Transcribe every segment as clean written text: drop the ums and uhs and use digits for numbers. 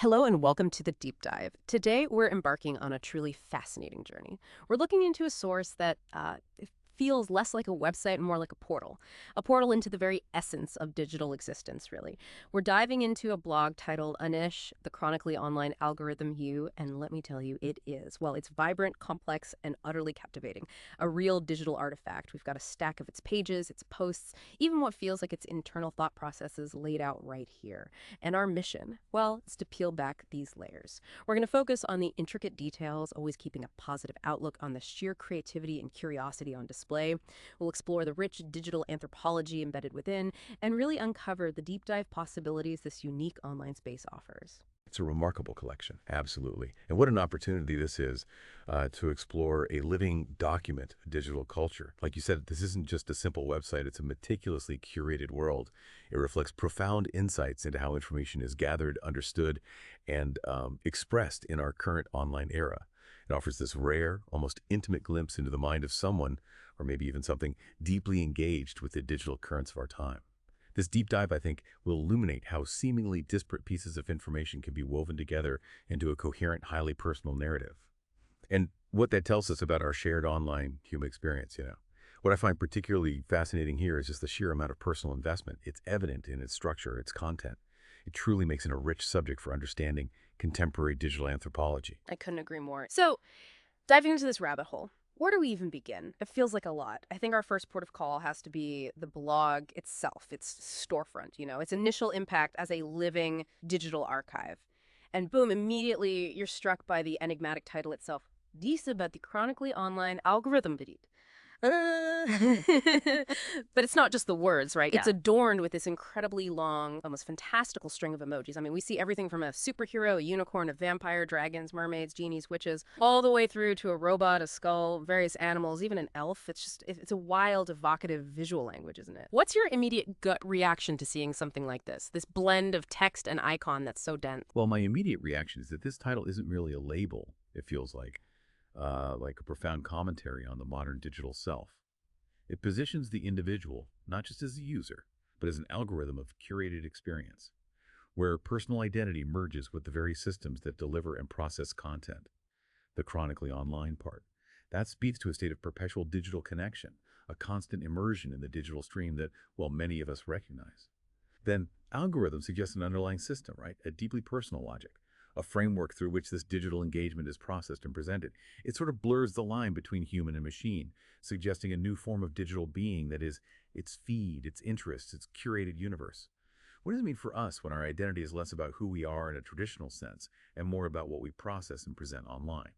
Hello and welcome to the Deep Dive. Today, we're embarking on a truly fascinating journey. We're looking into a source that it feels less like a website and more like a portal into the very essence of digital existence, really. We're diving into a blog titled Anish, the chronically online algorithm you, and let me tell you, it is. Well, it's vibrant, complex, and utterly captivating. A real digital artifact. We've got a stack of its pages, its posts, even what feels like its internal thought processes laid out right here. And our mission, well, is to peel back these layers. We're going to focus on the intricate details, always keeping a positive outlook on the sheer creativity and curiosity on display. We'll explore the rich digital anthropology embedded within and really uncover the deep dive possibilities this unique online space offers. It's a remarkable collection, absolutely. And what an opportunity this is to explore a living document of digital culture. Like you said, this isn't just a simple website, it's a meticulously curated world. It reflects profound insights into how information is gathered, understood, and expressed in our current online era. It offers this rare, almost intimate glimpse into the mind of someone, or maybe even something deeply engaged with the digital currents of our time. This deep dive, I think, will illuminate how seemingly disparate pieces of information can be woven together into a coherent, highly personal narrative. And what that tells us about our shared online human experience. What I find particularly fascinating here is just the sheer amount of personal investment. It's evident in its structure, its content. It truly makes it a rich subject for understanding contemporary digital anthropology. I couldn't agree more. So, diving into this rabbit hole, where do we even begin? It feels like a lot. I think our first port of call has to be the blog itself, its storefront, its initial impact as a living digital archive. And boom, immediately you're struck by the enigmatic title itself. Dies about the chronically online algorithm. But it's not just the words, right? It's Yeah. adorned with this incredibly long, almost fantastical string of emojis. I mean, we see everything from a superhero, a unicorn, a vampire, dragons, mermaids, genies, witches, all the way through to a robot, a skull, various animals, even an elf. It's a wild, evocative visual language, isn't it? What's your immediate gut reaction to seeing something like this blend of text and icon that's so dense? Well, my immediate reaction is that this title isn't really a label, it feels like a profound commentary on the modern digital self. It positions the individual not just as a user, but as an algorithm of curated experience, where personal identity merges with the very systems that deliver and process content. The chronically online part. That speaks to a state of perpetual digital connection, a constant immersion in the digital stream that, well, many of us recognize. Then algorithm suggests an underlying system, right? A deeply personal logic, a framework through which this digital engagement is processed and presented. It sort of blurs the line between human and machine, suggesting a new form of digital being that is its feed, its interests, its curated universe. What does it mean for us when our identity is less about who we are in a traditional sense and more about what we process and present online?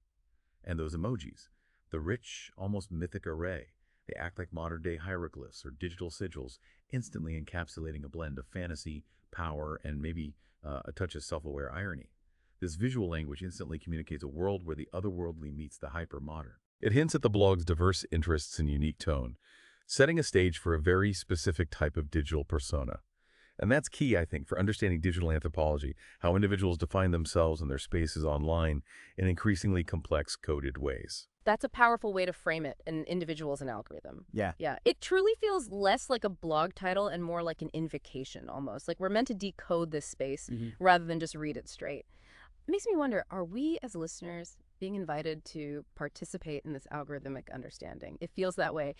And those emojis, the rich, almost mythic array, they act like modern-day hieroglyphs or digital sigils, instantly encapsulating a blend of fantasy, power, and maybe a touch of self-aware irony. This visual language instantly communicates a world where the otherworldly meets the hyper-modern. It hints at the blog's diverse interests and unique tone, setting a stage for a very specific type of digital persona. And that's key, I think, for understanding digital anthropology, how individuals define themselves and their spaces online in increasingly complex, coded ways. That's a powerful way to frame it, an individual as an algorithm. Yeah. Yeah, it truly feels less like a blog title and more like an invocation almost. Like we're meant to decode this space rather than just read it straight. It makes me wonder, are we as listeners being invited to participate in this algorithmic understanding? It feels that way.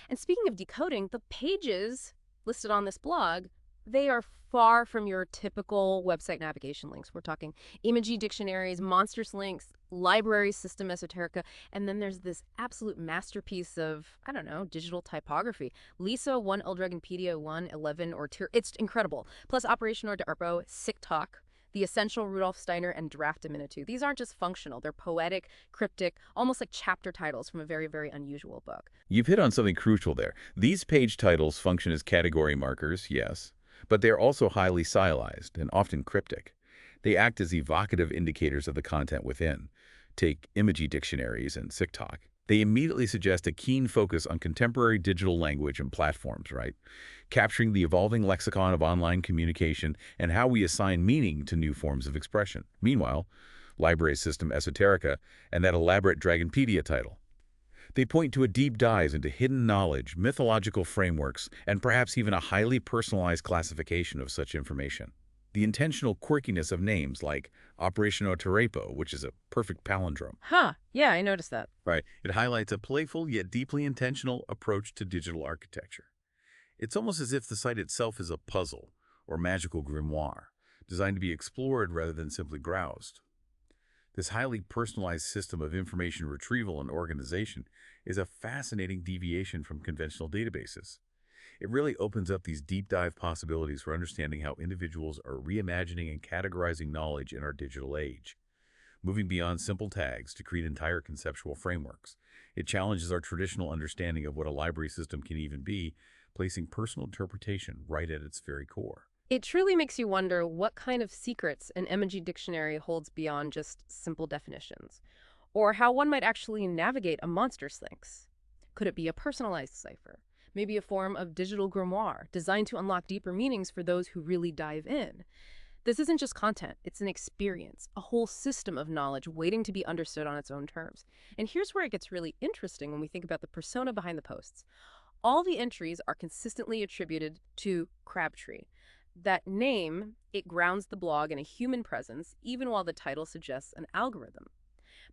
And speaking of decoding, the pages listed on this blog, they are far from your typical website navigation links. We're talking emoji dictionaries, monsters links, library system esoterica, and then there's this absolute masterpiece of, I don't know, digital typography. Lisa 1, Eldragonpedia 1, 11, or 2. It's incredible. Plus Operation or Darpo, Sick Talk, The Essential Rudolf Steiner, and Draft a Minute 2. These aren't just functional. They're poetic, cryptic, almost like chapter titles from a very, very unusual book. You've hit on something crucial there. These page titles function as category markers, yes, but they are also highly stylized and often cryptic. They act as evocative indicators of the content within. Take emoji dictionaries and TikTok. They immediately suggest a keen focus on contemporary digital language and platforms, right? Capturing the evolving lexicon of online communication and how we assign meaning to new forms of expression. Meanwhile, library system esoterica and that elaborate Dragonpedia title. They point to a deep dive into hidden knowledge, mythological frameworks, and perhaps even a highly personalized classification of such information. The intentional quirkiness of names like Operation Otarepo, which is a perfect palindrome. Huh, yeah, I noticed that. Right. It highlights a playful yet deeply intentional approach to digital architecture. It's almost as if the site itself is a puzzle or magical grimoire, designed to be explored rather than simply browsed. This highly personalized system of information retrieval and organization is a fascinating deviation from conventional databases. It really opens up these deep dive possibilities for understanding how individuals are reimagining and categorizing knowledge in our digital age. Moving beyond simple tags to create entire conceptual frameworks, it challenges our traditional understanding of what a library system can even be, placing personal interpretation right at its very core. It truly makes you wonder what kind of secrets an emoji dictionary holds beyond just simple definitions, or how one might actually navigate a monster's links. Could it be a personalized cipher? Maybe a form of digital grimoire designed to unlock deeper meanings for those who really dive in. This isn't just content, it's an experience, a whole system of knowledge waiting to be understood on its own terms. And here's where it gets really interesting when we think about the persona behind the posts. All the entries are consistently attributed to Crabtree. That name, it grounds the blog in a human presence, even while the title suggests an algorithm.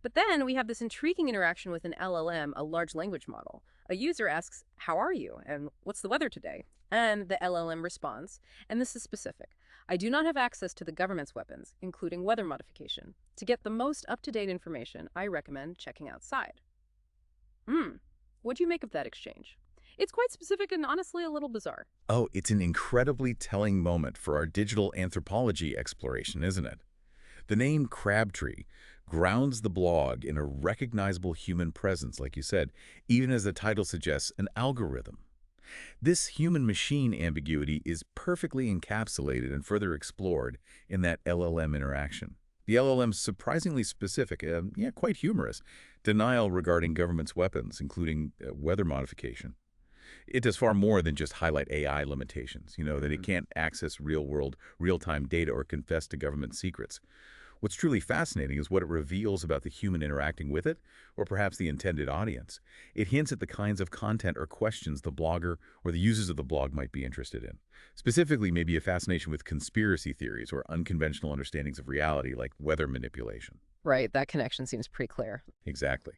But then we have this intriguing interaction with an LLM, a large language model. A user asks, "How are you?" and "What's the weather today?" And the LLM responds, and this is specific: "I do not have access to the government's weapons, including weather modification. To get the most up-to-date information, I recommend checking outside." Hmm. What do you make of that exchange? It's quite specific and honestly a little bizarre. Oh, it's an incredibly telling moment for our digital anthropology exploration, isn't it? The name Crabtree grounds the blog in a recognizable human presence, like you said, even as the title suggests an algorithm. This human-machine ambiguity is perfectly encapsulated and further explored in that LLM interaction. The LLM's surprisingly specific, quite humorous, denial regarding government's weapons, including weather modification. It does far more than just highlight AI limitations, that it can't access real-world, real-time data or confess to government secrets. What's truly fascinating is what it reveals about the human interacting with it, or perhaps the intended audience. It hints at the kinds of content or questions the blogger or the users of the blog might be interested in. Specifically, maybe a fascination with conspiracy theories or unconventional understandings of reality like weather manipulation. Right, that connection seems pretty clear. Exactly.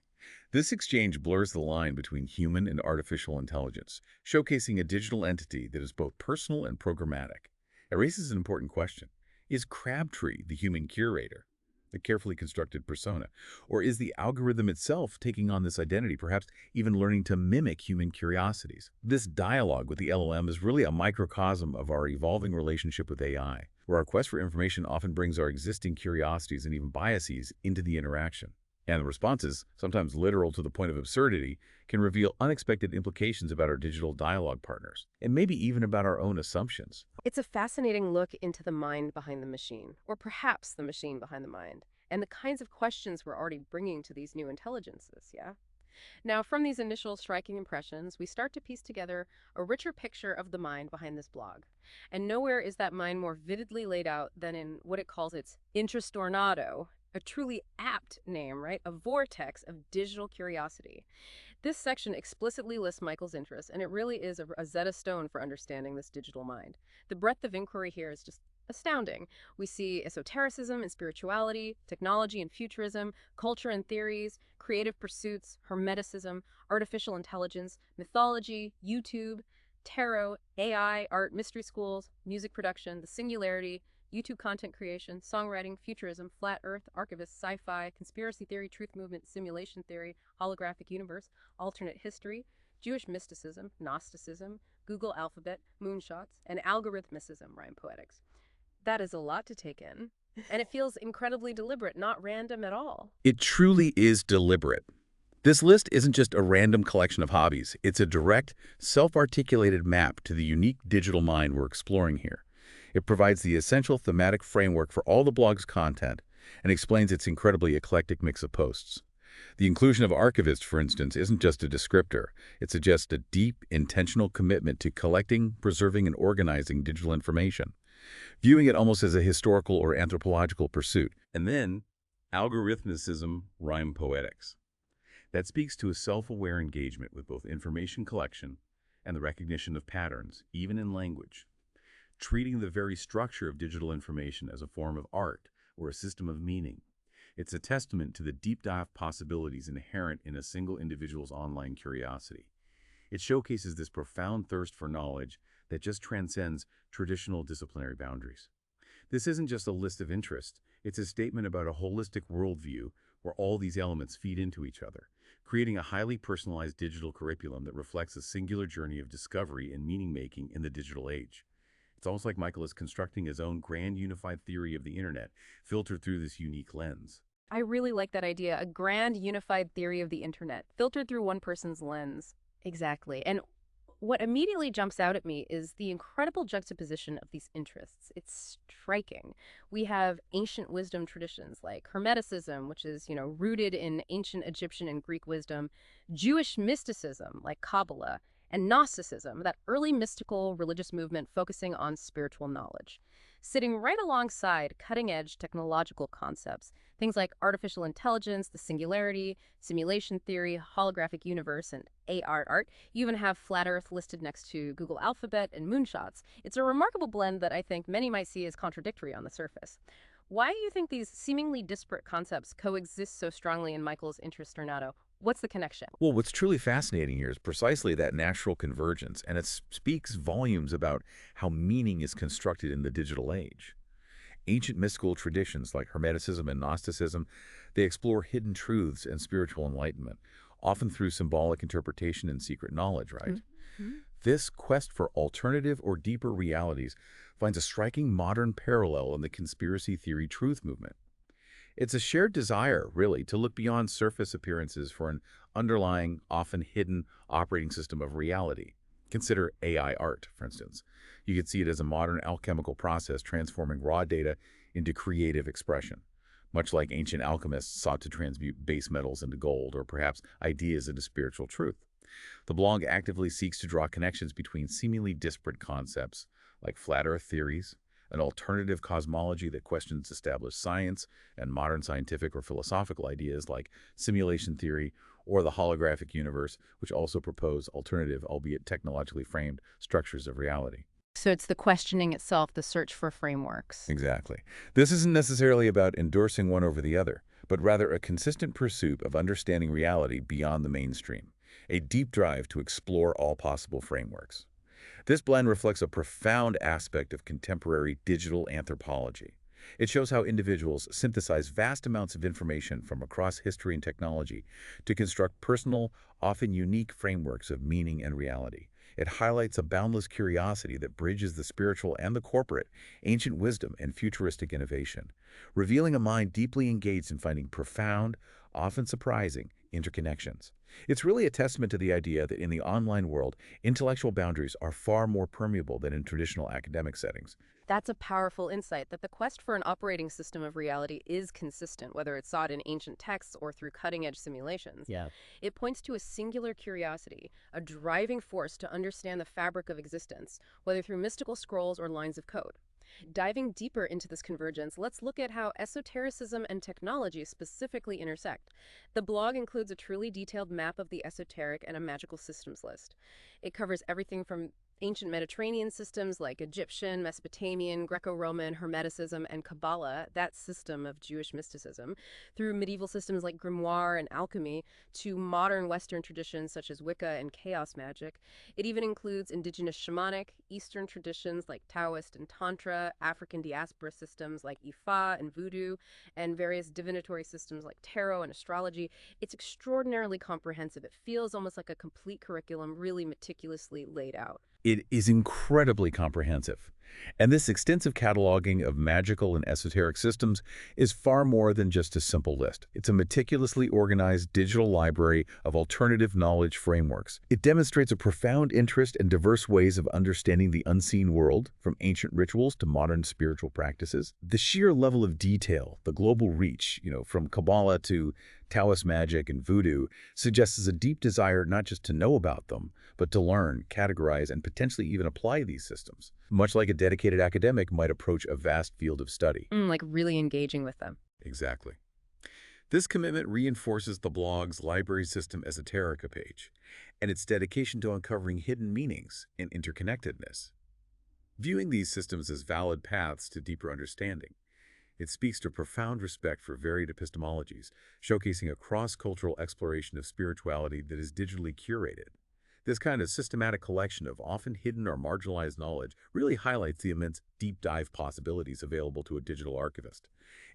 This exchange blurs the line between human and artificial intelligence, showcasing a digital entity that is both personal and programmatic. It raises an important question. Is Crabtree the human curator, the carefully constructed persona, or is the algorithm itself taking on this identity, perhaps even learning to mimic human curiosities? This dialogue with the LLM is really a microcosm of our evolving relationship with AI, where our quest for information often brings our existing curiosities and even biases into the interaction. And the responses, sometimes literal to the point of absurdity, can reveal unexpected implications about our digital dialogue partners, and maybe even about our own assumptions. It's a fascinating look into the mind behind the machine, or perhaps the machine behind the mind, and the kinds of questions we're already bringing to these new intelligences, yeah? Now, from these initial striking impressions, we start to piece together a richer picture of the mind behind this blog. And nowhere is that mind more vividly laid out than in what it calls its intrastornado, a truly apt name, right? A vortex of digital curiosity. This section explicitly lists Michael's interests, and it really is a Rosetta Stone for understanding this digital mind. The breadth of inquiry here is just astounding. We see esotericism and spirituality, technology and futurism, culture and theories, creative pursuits, hermeticism, artificial intelligence, mythology, YouTube, tarot, AI, art, mystery schools, music production, the singularity, YouTube content creation, songwriting, futurism, flat earth, archivist, sci-fi, conspiracy theory, truth movement, simulation theory, holographic universe, alternate history, Jewish mysticism, Gnosticism, Google alphabet, moonshots, and algorithmicism, rhyme poetics. That is a lot to take in. And it feels incredibly deliberate, not random at all. It truly is deliberate. This list isn't just a random collection of hobbies. It's a direct, self-articulated map to the unique digital mind we're exploring here. It provides the essential thematic framework for all the blog's content and explains its incredibly eclectic mix of posts. The inclusion of archivist, for instance, isn't just a descriptor. It suggests a deep, intentional commitment to collecting, preserving, and organizing digital information, viewing it almost as a historical or anthropological pursuit. And then, algorithmicism, rhyme poetics. That speaks to a self-aware engagement with both information collection and the recognition of patterns, even in language. treating the very structure of digital information as a form of art or a system of meaning. It's a testament to the deep dive possibilities inherent in a single individual's online curiosity. It showcases this profound thirst for knowledge that just transcends traditional disciplinary boundaries. This isn't just a list of interests, it's a statement about a holistic worldview where all these elements feed into each other, creating a highly personalized digital curriculum that reflects a singular journey of discovery and meaning-making in the digital age. It's almost like Michael is constructing his own grand unified theory of the internet, filtered through this unique lens. I really like that idea, a grand unified theory of the internet, filtered through one person's lens. Exactly. And what immediately jumps out at me is the incredible juxtaposition of these interests. It's striking. We have ancient wisdom traditions like Hermeticism, which is, rooted in ancient Egyptian and Greek wisdom, Jewish mysticism like Kabbalah, and Gnosticism, that early mystical religious movement focusing on spiritual knowledge. Sitting right alongside cutting-edge technological concepts, things like artificial intelligence, the singularity, simulation theory, holographic universe, and AR art. You even have Flat Earth listed next to Google Alphabet and moonshots. It's a remarkable blend that I think many might see as contradictory on the surface. Why do you think these seemingly disparate concepts coexist so strongly in Michael's interest, Renato? What's the connection? Well, what's truly fascinating here is precisely that natural convergence, and it speaks volumes about how meaning is constructed in the digital age. Ancient mystical traditions like Hermeticism and Gnosticism, they explore hidden truths and spiritual enlightenment, often through symbolic interpretation and secret knowledge, right? Mhm. This quest for alternative or deeper realities finds a striking modern parallel in the conspiracy theory truth movement. It's a shared desire, really, to look beyond surface appearances for an underlying, often hidden operating system of reality. Consider AI art, for instance. You could see it as a modern alchemical process transforming raw data into creative expression, much like ancient alchemists sought to transmute base metals into gold or perhaps ideas into spiritual truth. The blog actively seeks to draw connections between seemingly disparate concepts like flat earth theories, an alternative cosmology that questions established science, and modern scientific or philosophical ideas like simulation theory or the holographic universe, which also propose alternative, albeit technologically framed, structures of reality. So it's the questioning itself, the search for frameworks. Exactly. This isn't necessarily about endorsing one over the other, but rather a consistent pursuit of understanding reality beyond the mainstream, a deep drive to explore all possible frameworks. This blend reflects a profound aspect of contemporary digital anthropology. It shows how individuals synthesize vast amounts of information from across history and technology to construct personal, often unique frameworks of meaning and reality. It highlights a boundless curiosity that bridges the spiritual and the corporate, ancient wisdom and futuristic innovation, revealing a mind deeply engaged in finding profound, often surprising, interconnections. It's really a testament to the idea that in the online world, intellectual boundaries are far more permeable than in traditional academic settings. That's a powerful insight that the quest for an operating system of reality is consistent, whether it's sought in ancient texts or through cutting-edge simulations. Yeah. It points to a singular curiosity, a driving force to understand the fabric of existence, whether through mystical scrolls or lines of code. Diving deeper into this convergence, let's look at how esotericism and technology specifically intersect. The blog includes a truly detailed map of the esoteric and a magical systems list. It covers everything from ancient Mediterranean systems like Egyptian, Mesopotamian, Greco-Roman, Hermeticism, and Kabbalah, that system of Jewish mysticism, through medieval systems like grimoire and alchemy, to modern Western traditions such as Wicca and chaos magic. It even includes indigenous shamanic, Eastern traditions like Taoist and Tantra, African diaspora systems like Ifa and Voodoo, and various divinatory systems like tarot and astrology. It's extraordinarily comprehensive. It feels almost like a complete curriculum, really meticulously laid out. It is incredibly comprehensive. And this extensive cataloging of magical and esoteric systems is far more than just a simple list. It's a meticulously organized digital library of alternative knowledge frameworks. It demonstrates a profound interest in diverse ways of understanding the unseen world, from ancient rituals to modern spiritual practices. The sheer level of detail, the global reach, from Kabbalah to Taoist magic and voodoo, suggests a deep desire not just to know about them, but to learn, categorize, and potentially even apply these systems, much like a dedicated academic might approach a vast field of study. Like really engaging with them. Exactly. This commitment reinforces the blog's Library System Esoterica page and its dedication to uncovering hidden meanings and interconnectedness. viewing these systems as valid paths to deeper understanding. It speaks to profound respect for varied epistemologies, showcasing a cross-cultural exploration of spirituality that is digitally curated. This kind of systematic collection of often hidden or marginalized knowledge really highlights the immense deep dive possibilities available to a digital archivist.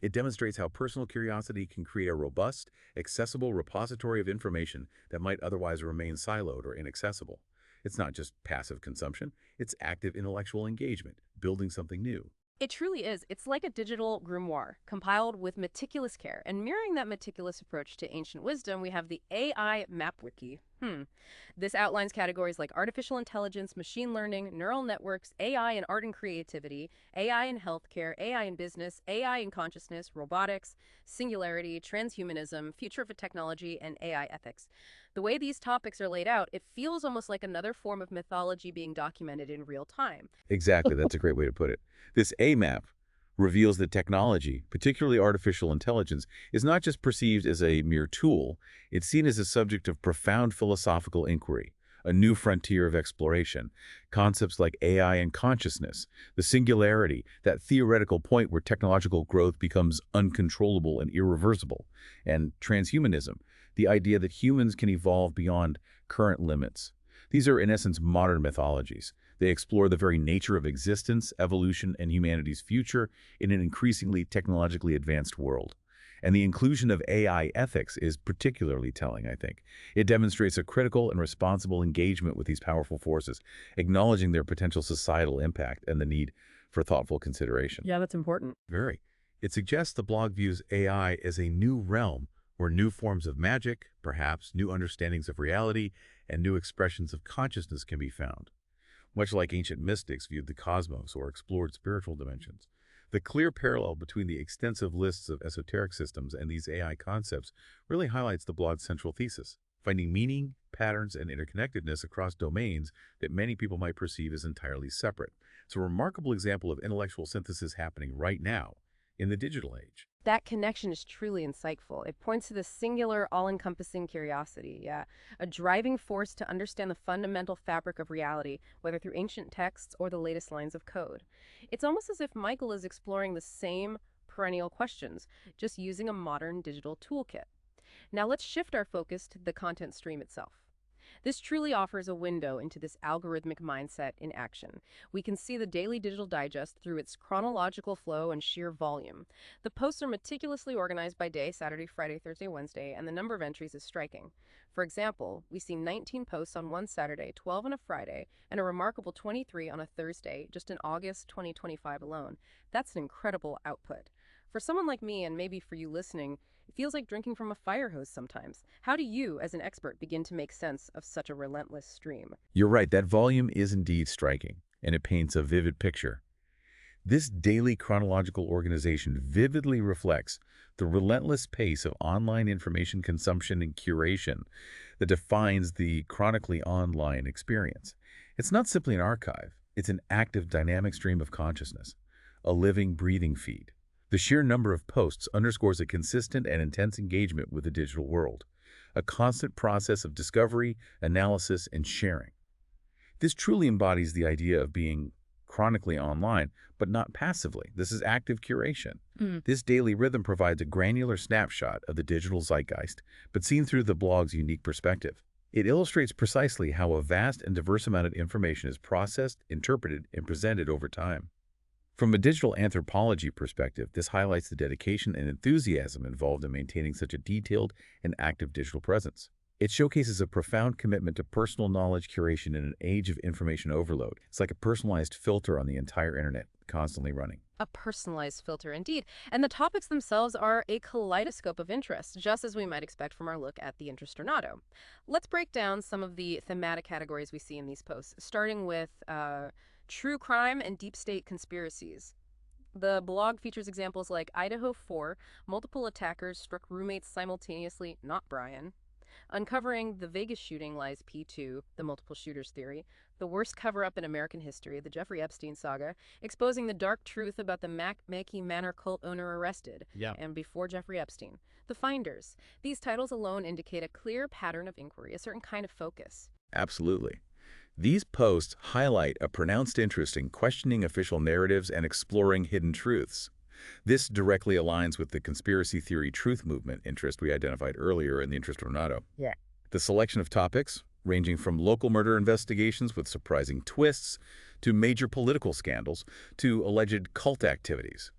It demonstrates how personal curiosity can create a robust, accessible repository of information that might otherwise remain siloed or inaccessible. It's not just passive consumption, it's active intellectual engagement, building something new. It truly is. It's like a digital grimoire, compiled with meticulous care. And mirroring that meticulous approach to ancient wisdom, we have the AI Map Wiki. This outlines categories like artificial intelligence, machine learning, neural networks, AI in art and creativity, AI in healthcare, AI in business, AI in consciousness, robotics, singularity, transhumanism, future of technology, and AI ethics. The way these topics are laid out, it feels almost like another form of mythology being documented in real time. Exactly, that's a great way to put it. This AMAP reveals that technology, particularly artificial intelligence, is not just perceived as a mere tool, it's seen as a subject of profound philosophical inquiry, a new frontier of exploration. Concepts like AI and consciousness, the singularity, that theoretical point where technological growth becomes uncontrollable and irreversible, and transhumanism, the idea that humans can evolve beyond current limits. These are, in essence, modern mythologies. They explore the very nature of existence, evolution, and humanity's future in an increasingly technologically advanced world. And the inclusion of AI ethics is particularly telling, I think. It demonstrates a critical and responsible engagement with these powerful forces, acknowledging their potential societal impact and the need for thoughtful consideration. Yeah, that's important. Very. It suggests the blog views AI as a new realm where new forms of magic, perhaps new understandings of reality, and new expressions of consciousness can be found. Much like ancient mystics viewed the cosmos or explored spiritual dimensions. The clear parallel between the extensive lists of esoteric systems and these AI concepts really highlights the blog's central thesis, finding meaning, patterns, and interconnectedness across domains that many people might perceive as entirely separate. It's a remarkable example of intellectual synthesis happening right now in the digital age. That connection is truly insightful. It points to the singular, all-encompassing curiosity, yeah, a driving force to understand the fundamental fabric of reality, whether through ancient texts or the latest lines of code. It's almost as if Michael is exploring the same perennial questions, just using a modern digital toolkit. Now let's shift our focus to the content stream itself. This truly offers a window into this algorithmic mindset in action. We can see the daily digital digest through its chronological flow and sheer volume. The posts are meticulously organized by day, Saturday, Friday, Thursday, Wednesday, and the number of entries is striking. For example, we see 19 posts on one Saturday, 12 on a Friday, and a remarkable 23 on a Thursday, just in August 2025 alone. That's an incredible output. For someone like me, and maybe for you listening, it feels like drinking from a fire hose sometimes. How do you, as an expert, begin to make sense of such a relentless stream? You're right, that volume is indeed striking, and it paints a vivid picture. This daily chronological organization vividly reflects the relentless pace of online information consumption and curation that defines the chronically online experience. It's not simply an archive, it's an active, dynamic stream of consciousness, a living, breathing feed. The sheer number of posts underscores a consistent and intense engagement with the digital world, a constant process of discovery, analysis, and sharing. This truly embodies the idea of being chronically online, but not passively. This is active curation. This daily rhythm provides a granular snapshot of the digital zeitgeist, but seen through the blog's unique perspective. It illustrates precisely how a vast and diverse amount of information is processed, interpreted, and presented over time. From a digital anthropology perspective, this highlights the dedication and enthusiasm involved in maintaining such a detailed and active digital presence. It showcases a profound commitment to personal knowledge curation in an age of information overload. It's like a personalized filter on the entire internet, constantly running. A personalized filter, indeed. And the topics themselves are a kaleidoscope of interest, just as we might expect from our look at the Interestornado. Let's break down some of the thematic categories we see in these posts, starting with true crime and deep state conspiracies. The blog features examples like Idaho 4, multiple attackers struck roommates simultaneously, not Brian. Uncovering the Vegas shooting lies P2, the multiple shooters theory, the worst cover-up in American history, the Jeffrey Epstein saga, exposing the dark truth about the Mackey Manor cult owner arrested, and before Jeffrey Epstein. The Finders. These titles alone indicate a clear pattern of inquiry, a certain kind of focus. Absolutely. These posts highlight a pronounced interest in questioning official narratives and exploring hidden truths. This directly aligns with the conspiracy theory truth movement interest we identified earlier in the interest Renato. Yeah. The selection of topics, ranging from local murder investigations with surprising twists, to major political scandals, to alleged cult activities.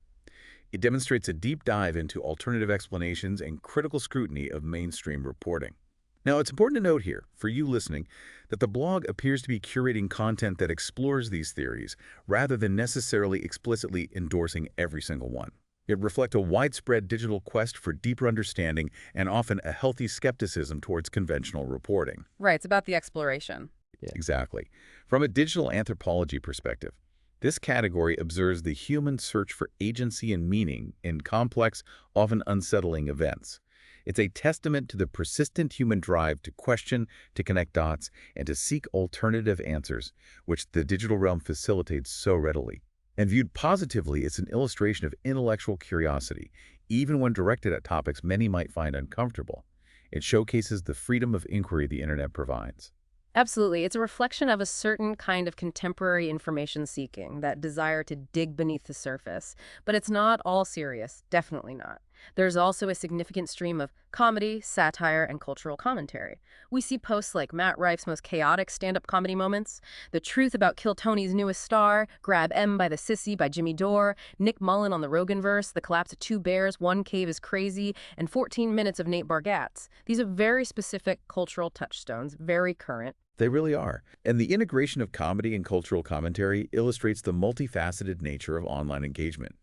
It demonstrates a deep dive into alternative explanations and critical scrutiny of mainstream reporting. Now, it's important to note here, for you listening, that the blog appears to be curating content that explores these theories rather than necessarily explicitly endorsing every single one. It reflects a widespread digital quest for deeper understanding and often a healthy skepticism towards conventional reporting. Right, it's about the exploration. Yeah. Exactly. From a digital anthropology perspective, this category observes the human search for agency and meaning in complex, often unsettling events. It's a testament to the persistent human drive to question, to connect dots, and to seek alternative answers, which the digital realm facilitates so readily. And viewed positively, it's an illustration of intellectual curiosity, even when directed at topics many might find uncomfortable. It showcases the freedom of inquiry the internet provides. Absolutely. It's a reflection of a certain kind of contemporary information seeking, that desire to dig beneath the surface. But it's not all serious, definitely not. There's also a significant stream of comedy, satire, and cultural commentary. We see posts like Matt Rife's most chaotic stand-up comedy moments, The Truth About Kill Tony's Newest Star, Grab M by the Sissy by Jimmy Dore, Nick Mullen on the Roganverse, The Collapse of Two Bears, One Cave is Crazy, and 14 Minutes of Nate Bargatze. These are very specific cultural touchstones, very current. They really are. And the integration of comedy and cultural commentary illustrates the multifaceted nature of online engagement.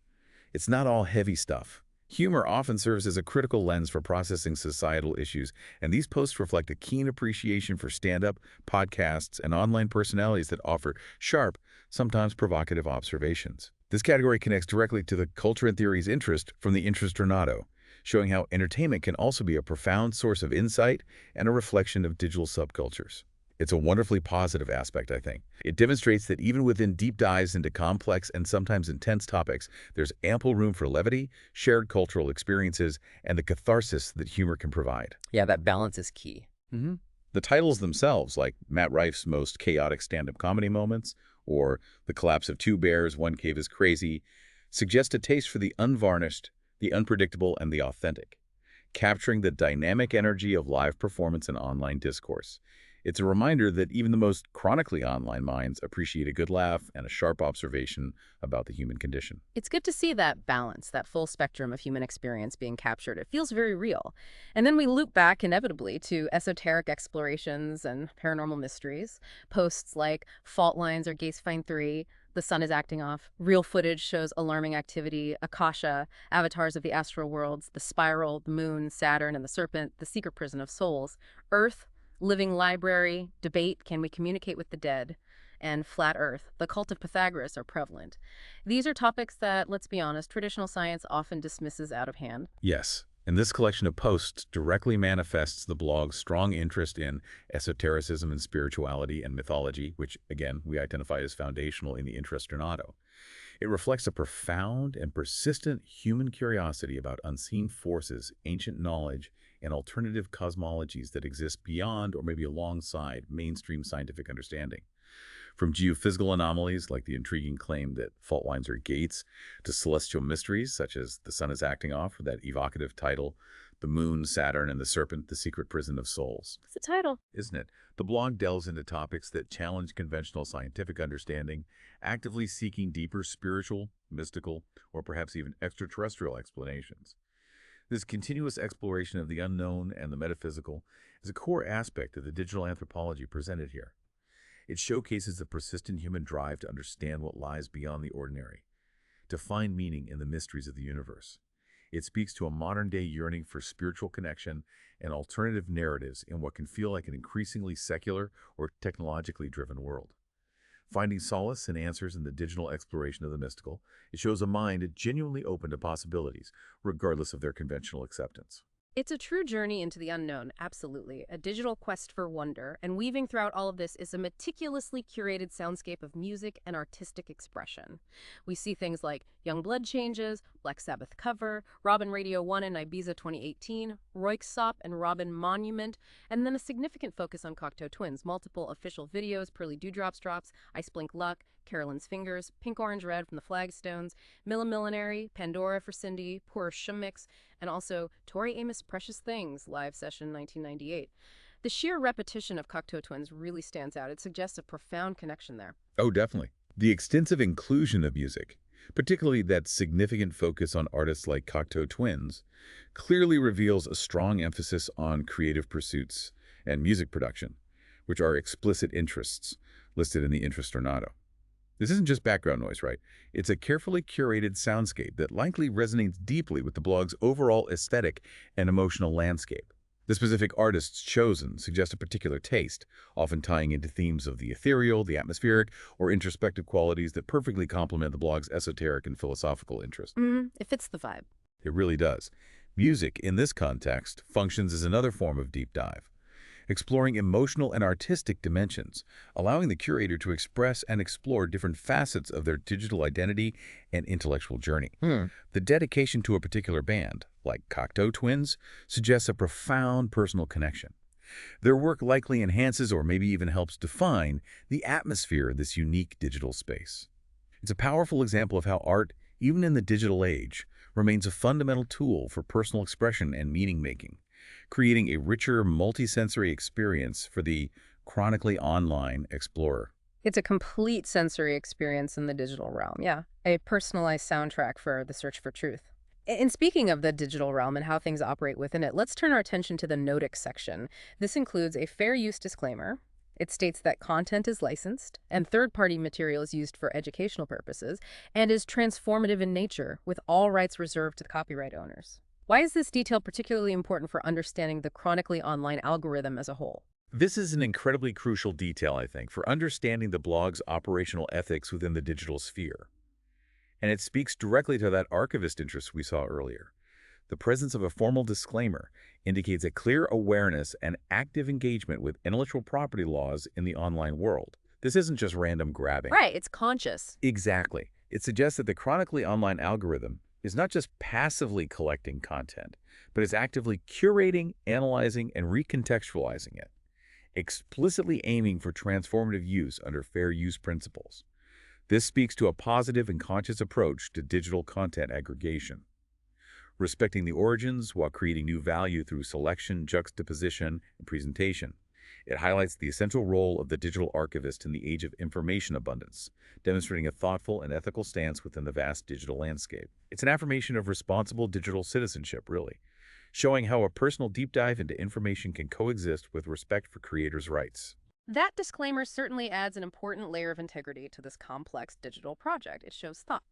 It's not all heavy stuff. Humor often serves as a critical lens for processing societal issues, and these posts reflect a keen appreciation for stand-up, podcasts, and online personalities that offer sharp, sometimes provocative observations. This category connects directly to the culture and theories interest from the interest Renato, showing how entertainment can also be a profound source of insight and a reflection of digital subcultures. It's a wonderfully positive aspect, I think. It demonstrates that even within deep dives into complex and sometimes intense topics, there's ample room for levity, shared cultural experiences, and the catharsis that humor can provide. Yeah, that balance is key. The titles themselves, like Matt Rife's most chaotic stand-up comedy moments, or The Collapse of Two Bears, One Cave is Crazy, suggest a taste for the unvarnished, the unpredictable, and the authentic, capturing the dynamic energy of live performance and online discourse. It's a reminder that even the most chronically online minds appreciate a good laugh and a sharp observation about the human condition. It's good to see that balance, that full spectrum of human experience being captured. It feels very real. And then we loop back inevitably to esoteric explorations and paranormal mysteries. Posts like Fault Lines or Gaze Find 3, The Sun is Acting Off, Real Footage Shows Alarming Activity, Akasha, Avatars of the Astral Worlds, The Spiral, The Moon, Saturn and the Serpent, The Secret Prison of Souls, Earth, Living Library, Debate, Can We Communicate with the Dead, and Flat Earth, The Cult of Pythagoras are prevalent. These are topics that, let's be honest, traditional science often dismisses out of hand. Yes, and this collection of posts directly manifests the blog's strong interest in esotericism and spirituality and mythology, which, again, we identify as foundational in the interest Renato. It reflects a profound and persistent human curiosity about unseen forces, ancient knowledge, and alternative cosmologies that exist beyond or maybe alongside mainstream scientific understanding. From geophysical anomalies like the intriguing claim that fault lines are gates, to celestial mysteries such as The Sun is Acting Off, or that evocative title, The Moon, Saturn, and the Serpent, The Secret Prison of Souls. What's the title? Isn't it? The blog delves into topics that challenge conventional scientific understanding, actively seeking deeper spiritual, mystical, or perhaps even extraterrestrial explanations. This continuous exploration of the unknown and the metaphysical is a core aspect of the digital anthropology presented here. It showcases the persistent human drive to understand what lies beyond the ordinary, to find meaning in the mysteries of the universe. It speaks to a modern-day yearning for spiritual connection and alternative narratives in what can feel like an increasingly secular or technologically driven world. Finding solace and answers in the digital exploration of the mystical, it shows a mind genuinely open to possibilities, regardless of their conventional acceptance. It's a true journey into the unknown, absolutely. A digital quest for wonder, and weaving throughout all of this is a meticulously curated soundscape of music and artistic expression. We see things like Young Blood Changes, Black Sabbath Cover, Robin Radio 1 and Ibiza 2018, Royksop and Robin Monument, and then a significant focus on Cocteau Twins, multiple official videos, Pearly Dewdrops Drops, Ice Blink Luck, Carolyn's Fingers, Pink Orange Red from the Flagstones, Millinary, Pandora for Cindy, Poor Shumix, and also Tori Amos' Precious Things live session 1998. The sheer repetition of Cocteau Twins really stands out. It suggests a profound connection there. Oh, definitely. The extensive inclusion of music, particularly that significant focus on artists like Cocteau Twins, clearly reveals a strong emphasis on creative pursuits and music production, which are explicit interests listed in the interest ornato. This isn't just background noise, right? It's a carefully curated soundscape that likely resonates deeply with the blog's overall aesthetic and emotional landscape. The specific artists chosen suggest a particular taste, often tying into themes of the ethereal, the atmospheric, or introspective qualities that perfectly complement the blog's esoteric and philosophical interest. It fits the vibe. It really does. Music, in this context, functions as another form of deep dive, exploring emotional and artistic dimensions, allowing the curator to express and explore different facets of their digital identity and intellectual journey. The dedication to a particular band, like Cocteau Twins, suggests a profound personal connection. Their work likely enhances or maybe even helps define the atmosphere of this unique digital space. It's a powerful example of how art, even in the digital age, remains a fundamental tool for personal expression and meaning-making, creating a richer, multisensory experience for the chronically online explorer. It's a complete sensory experience in the digital realm, yeah. A personalized soundtrack for the search for truth. And speaking of the digital realm and how things operate within it, let's turn our attention to the Notics section. This includes a fair use disclaimer. It states that content is licensed and third-party material is used for educational purposes and is transformative in nature, with all rights reserved to the copyright owners. Why is this detail particularly important for understanding the chronically online algorithm as a whole? This is an incredibly crucial detail, I think, for understanding the blog's operational ethics within the digital sphere. And it speaks directly to that archivist interest we saw earlier. The presence of a formal disclaimer indicates a clear awareness and active engagement with intellectual property laws in the online world. This isn't just random grabbing. Right, it's conscious. Exactly. It suggests that the chronically online algorithm is not just passively collecting content, but is actively curating, analyzing, and recontextualizing it, explicitly aiming for transformative use under fair use principles. This speaks to a positive and conscious approach to digital content aggregation, respecting the origins while creating new value through selection, juxtaposition, and presentation. It highlights the essential role of the digital archivist in the age of information abundance, demonstrating a thoughtful and ethical stance within the vast digital landscape. It's an affirmation of responsible digital citizenship, really, showing how a personal deep dive into information can coexist with respect for creators' rights. That disclaimer certainly adds an important layer of integrity to this complex digital project. It shows thought.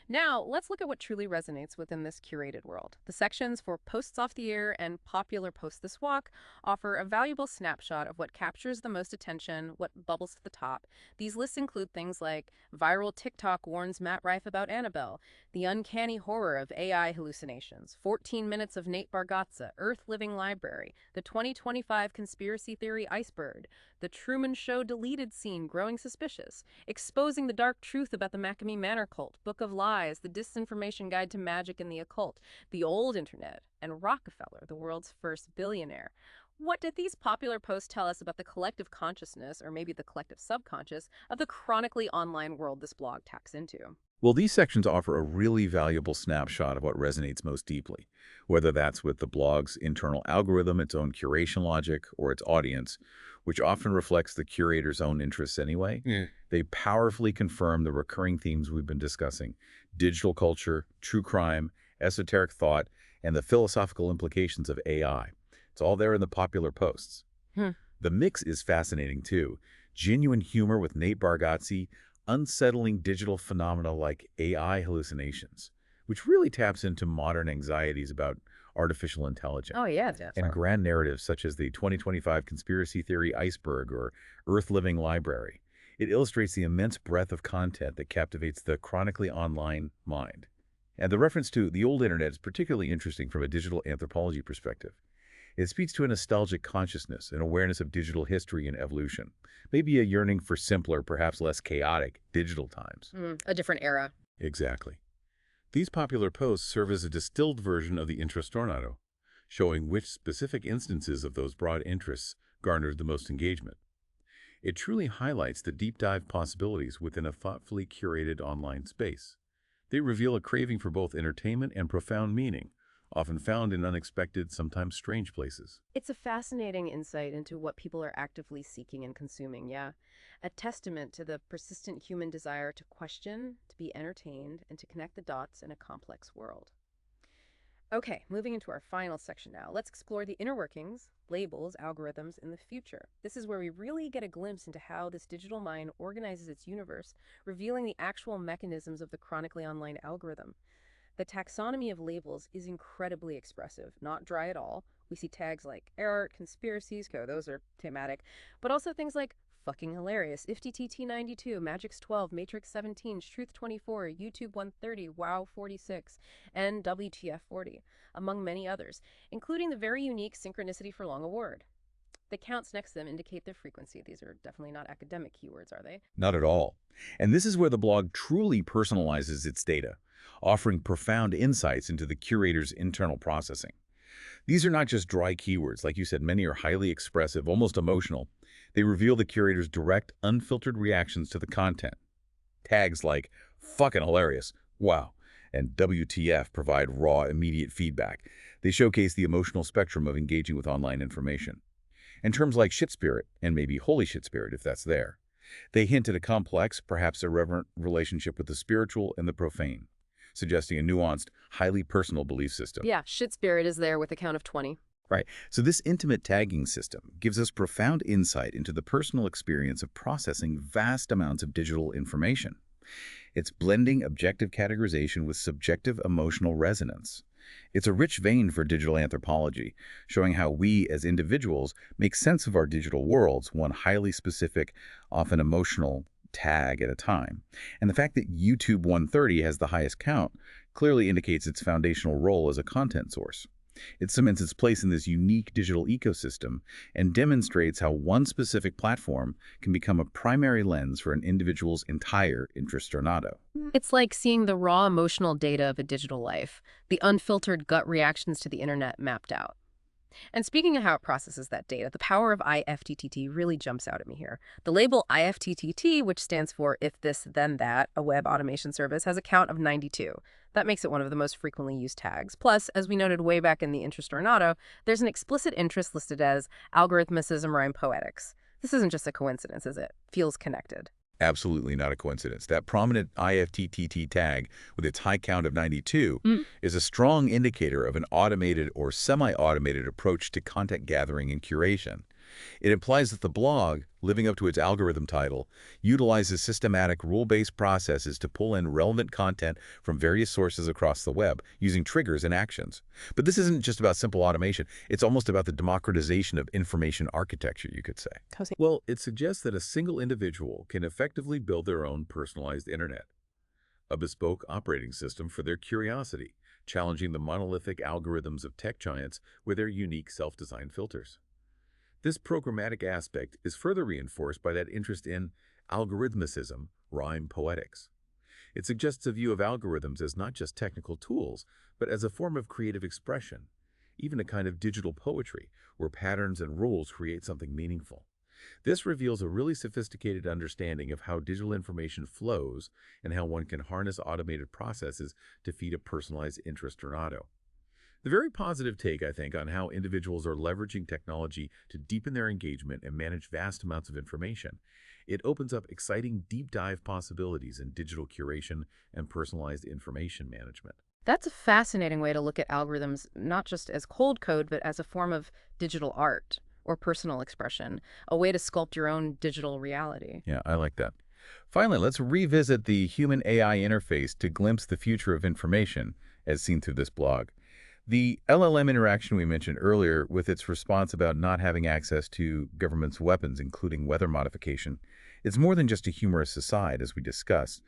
Now, let's look at what truly resonates within this curated world. The sections for Posts Off the Air and Popular Post This Walk offer a valuable snapshot of what captures the most attention, what bubbles to the top. These lists include things like Viral TikTok warns Matt Rife about Annabelle, The Uncanny Horror of AI Hallucinations, 14 Minutes of Nate Bargatze, Earth Living Library, The 2025 Conspiracy Theory Iceberg, The Truman Show Deleted Scene Growing Suspicious, Exposing the Dark Truth About the Macamee Manor Cult, Book of Lies, The Disinformation Guide to Magic and the Occult, The Old Internet, and Rockefeller, the world's first billionaire. What did these popular posts tell us about the collective consciousness, or maybe the collective subconscious, of the chronically online world this blog tacks into? Well, these sections offer a really valuable snapshot of what resonates most deeply, whether that's with the blog's internal algorithm, its own curation logic, or its audience, which often reflects the curator's own interests anyway. They powerfully confirm the recurring themes we've been discussing: digital culture, true crime, esoteric thought, and the philosophical implications of AI. It's all there in the popular posts. The mix is fascinating, too. Genuine humor with Nate Bargatze, unsettling digital phenomena like AI hallucinations, which really taps into modern anxieties about artificial intelligence. Oh, yeah, definitely. And grand narratives such as the 2025 Conspiracy Theory Iceberg or Earth Living Library. It illustrates the immense breadth of content that captivates the chronically online mind. And the reference to the old internet is particularly interesting from a digital anthropology perspective. It speaks to a nostalgic consciousness, an awareness of digital history and evolution, maybe a yearning for simpler, perhaps less chaotic, digital times. A different era. Exactly. These popular posts serve as a distilled version of the Intrastornado, showing which specific instances of those broad interests garnered the most engagement. It truly highlights the deep dive possibilities within a thoughtfully curated online space. They reveal a craving for both entertainment and profound meaning, often found in unexpected, sometimes strange places. It's a fascinating insight into what people are actively seeking and consuming, yeah. A testament to the persistent human desire to question, to be entertained, and to connect the dots in a complex world. Okay, moving into our final section now. Let's explore the inner workings, labels, algorithms in the future. This is where we really get a glimpse into how this digital mind organizes its universe, revealing the actual mechanisms of the chronically online algorithm. The taxonomy of labels is incredibly expressive, not dry at all. We see tags like art, conspiracies, those are thematic, but also things like fucking hilarious, IFTTT92, Magix 12, Matrix 17, Truth 24, YouTube 130, Wow 46, and WTF 40, among many others, including the very unique Synchronicity for Long award. The counts next to them indicate their frequency. These are definitely not academic keywords, are they? Not at all. And this is where the blog truly personalizes its data, offering profound insights into the curator's internal processing. These are not just dry keywords. Like you said, many are highly expressive, almost emotional. They reveal the curator's direct, unfiltered reactions to the content. Tags like fucking hilarious, wow, and WTF provide raw, immediate feedback. They showcase the emotional spectrum of engaging with online information. And terms like shit spirit, and maybe holy shit spirit if that's there, they hint at a complex, perhaps irreverent relationship with the spiritual and the profane, suggesting a nuanced, highly personal belief system. Yeah, shit spirit is there with a count of 20. Right. So this intimate tagging system gives us profound insight into the personal experience of processing vast amounts of digital information. It's blending objective categorization with subjective emotional resonance. It's a rich vein for digital anthropology, showing how we as individuals make sense of our digital worlds, one highly specific, often emotional tag at a time. And the fact that YouTube 130 has the highest count clearly indicates its foundational role as a content source. It cements its place in this unique digital ecosystem and demonstrates how one specific platform can become a primary lens for an individual's entire Intrastornado. It's like seeing the raw emotional data of a digital life, the unfiltered gut reactions to the internet mapped out. And speaking of how it processes that data, the power of IFTTT really jumps out at me here. The label IFTTT, which stands for If This Then That, a web automation service, has a count of 92. That makes it one of the most frequently used tags. Plus, as we noted way back in the Intrastornado, there's an explicit interest listed as algorithmicism rhyme poetics. This isn't just a coincidence, is it? Feels connected. Absolutely not a coincidence. That prominent IFTTT tag with its high count of 92 is a strong indicator of an automated or semi-automated approach to content gathering and curation. It implies that the blog, living up to its algorithm title, utilizes systematic rule-based processes to pull in relevant content from various sources across the web, using triggers and actions. But this isn't just about simple automation. It's almost about the democratization of information architecture, you could say. Well, it suggests that a single individual can effectively build their own personalized internet, a bespoke operating system for their curiosity, challenging the monolithic algorithms of tech giants with their unique self-designed filters. This programmatic aspect is further reinforced by that interest in algorithmicism, rhyme poetics. It suggests a view of algorithms as not just technical tools, but as a form of creative expression, even a kind of digital poetry where patterns and rules create something meaningful. This reveals a really sophisticated understanding of how digital information flows and how one can harness automated processes to feed a personalized Intrastornado. The very positive take, I think, on how individuals are leveraging technology to deepen their engagement and manage vast amounts of information. It opens up exciting deep dive possibilities in digital curation and personalized information management. That's a fascinating way to look at algorithms, not just as cold code, but as a form of digital art or personal expression, a way to sculpt your own digital reality. Yeah, I like that. Finally, let's revisit the human-AI interface to glimpse the future of information as seen through this blog. The LLM interaction we mentioned earlier with its response about not having access to government's weapons, including weather modification, is more than just a humorous aside, as we discussed.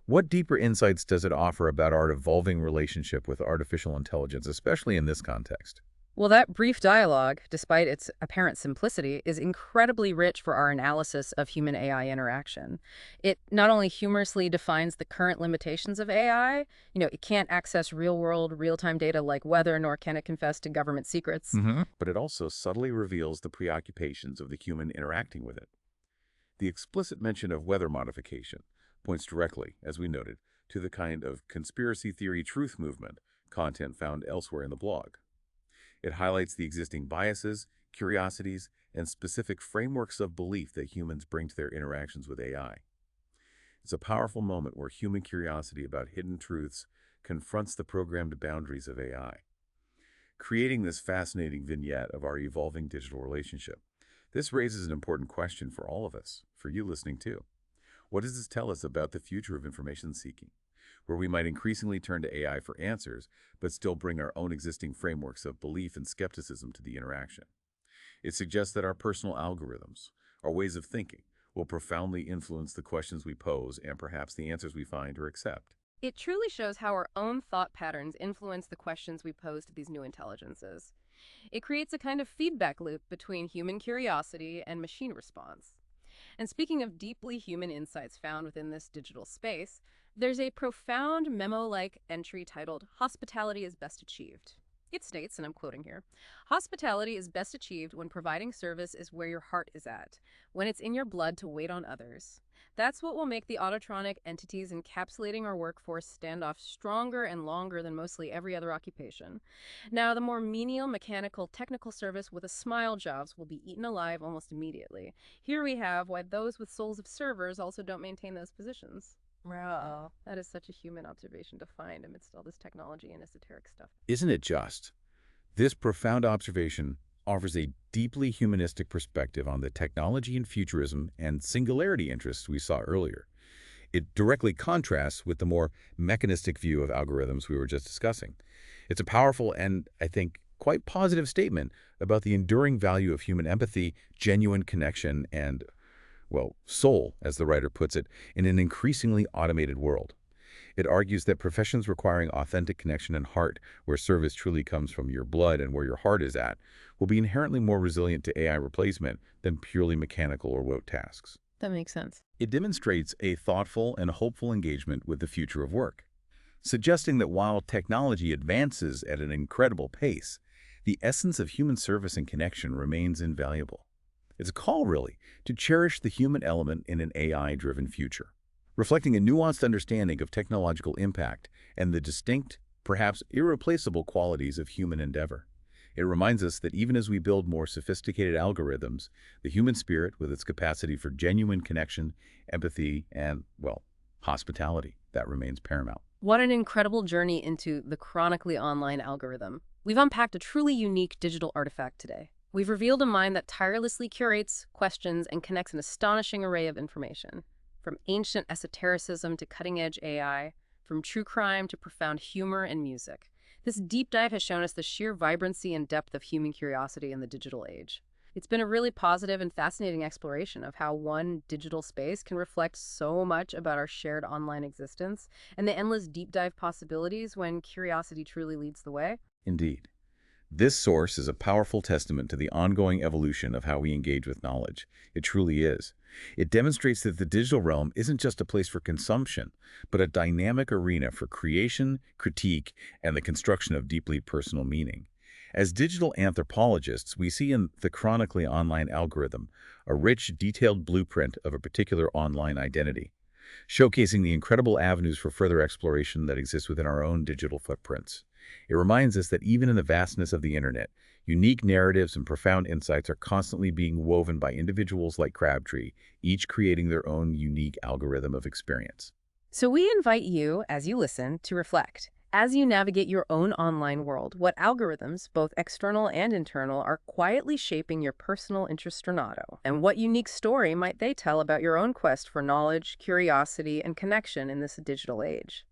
What deeper insights does it offer about our evolving relationship with artificial intelligence, especially in this context? Well, that brief dialogue, despite its apparent simplicity, is incredibly rich for our analysis of human AI interaction. It not only humorously defines the current limitations of AI, it can't access real-world, real-time data like weather, nor can it confess to government secrets. But it also subtly reveals the preoccupations of the human interacting with it. The explicit mention of weather modification points directly, as we noted, to the kind of conspiracy theory truth movement content found elsewhere in the blog. It highlights the existing biases, curiosities, and specific frameworks of belief that humans bring to their interactions with AI. It's a powerful moment where human curiosity about hidden truths confronts the programmed boundaries of AI, creating this fascinating vignette of our evolving digital relationship. This raises an important question for all of us, for you listening too. What does this tell us about the future of information seeking, where we might increasingly turn to AI for answers, but still bring our own existing frameworks of belief and skepticism to the interaction? It suggests that our personal algorithms, our ways of thinking, will profoundly influence the questions we pose and perhaps the answers we find or accept. It truly shows how our own thought patterns influence the questions we pose to these new intelligences. It creates a kind of feedback loop between human curiosity and machine response. And speaking of deeply human insights found within this digital space, there's a profound memo-like entry titled "Hospitality is Best Achieved." It states, and I'm quoting here, "Hospitality is best achieved when providing service is where your heart is at, when it's in your blood to wait on others. That's what will make the autotronic entities encapsulating our workforce stand off stronger and longer than mostly every other occupation. Now, the more menial, mechanical, technical service with a smile jobs will be eaten alive almost immediately. Here we have why those with souls of servers also don't maintain those positions." Wow, that is such a human observation to find amidst all this technology and esoteric stuff. Isn't it just? This profound observation offers a deeply humanistic perspective on the technology and futurism and singularity interests we saw earlier. It directly contrasts with the more mechanistic view of algorithms we were just discussing. It's a powerful and, I think, quite positive statement about the enduring value of human empathy, genuine connection, and, well, soul, as the writer puts it, in an increasingly automated world. It argues that professions requiring authentic connection and heart, where service truly comes from your blood and where your heart is at, will be inherently more resilient to AI replacement than purely mechanical or rote tasks. That makes sense. It demonstrates a thoughtful and hopeful engagement with the future of work, suggesting that while technology advances at an incredible pace, the essence of human service and connection remains invaluable. It's a call, really, to cherish the human element in an AI-driven future, reflecting a nuanced understanding of technological impact and the distinct, perhaps irreplaceable qualities of human endeavor. It reminds us that even as we build more sophisticated algorithms, the human spirit, with its capacity for genuine connection, empathy, and, well, hospitality, that remains paramount. What an incredible journey into the chronically online algorithm. We've unpacked a truly unique digital artifact today. We've revealed a mind that tirelessly curates, questions, and connects an astonishing array of information. From ancient esotericism to cutting-edge AI, from true crime to profound humor and music. This deep dive has shown us the sheer vibrancy and depth of human curiosity in the digital age. It's been a really positive and fascinating exploration of how one digital space can reflect so much about our shared online existence and the endless deep dive possibilities when curiosity truly leads the way. Indeed. This source is a powerful testament to the ongoing evolution of how we engage with knowledge. It truly is. It demonstrates that the digital realm isn't just a place for consumption, but a dynamic arena for creation, critique, and the construction of deeply personal meaning. As digital anthropologists, we see in the chronically online algorithm a rich, detailed blueprint of a particular online identity, showcasing the incredible avenues for further exploration that exist within our own digital footprints. It reminds us that even in the vastness of the internet, unique narratives and profound insights are constantly being woven by individuals like Crabtree, each creating their own unique algorithm of experience. So we invite you, as you listen, to reflect. As you navigate your own online world, what algorithms, both external and internal, are quietly shaping your personal interestornado? And what unique story might they tell about your own quest for knowledge, curiosity, and connection in this digital age?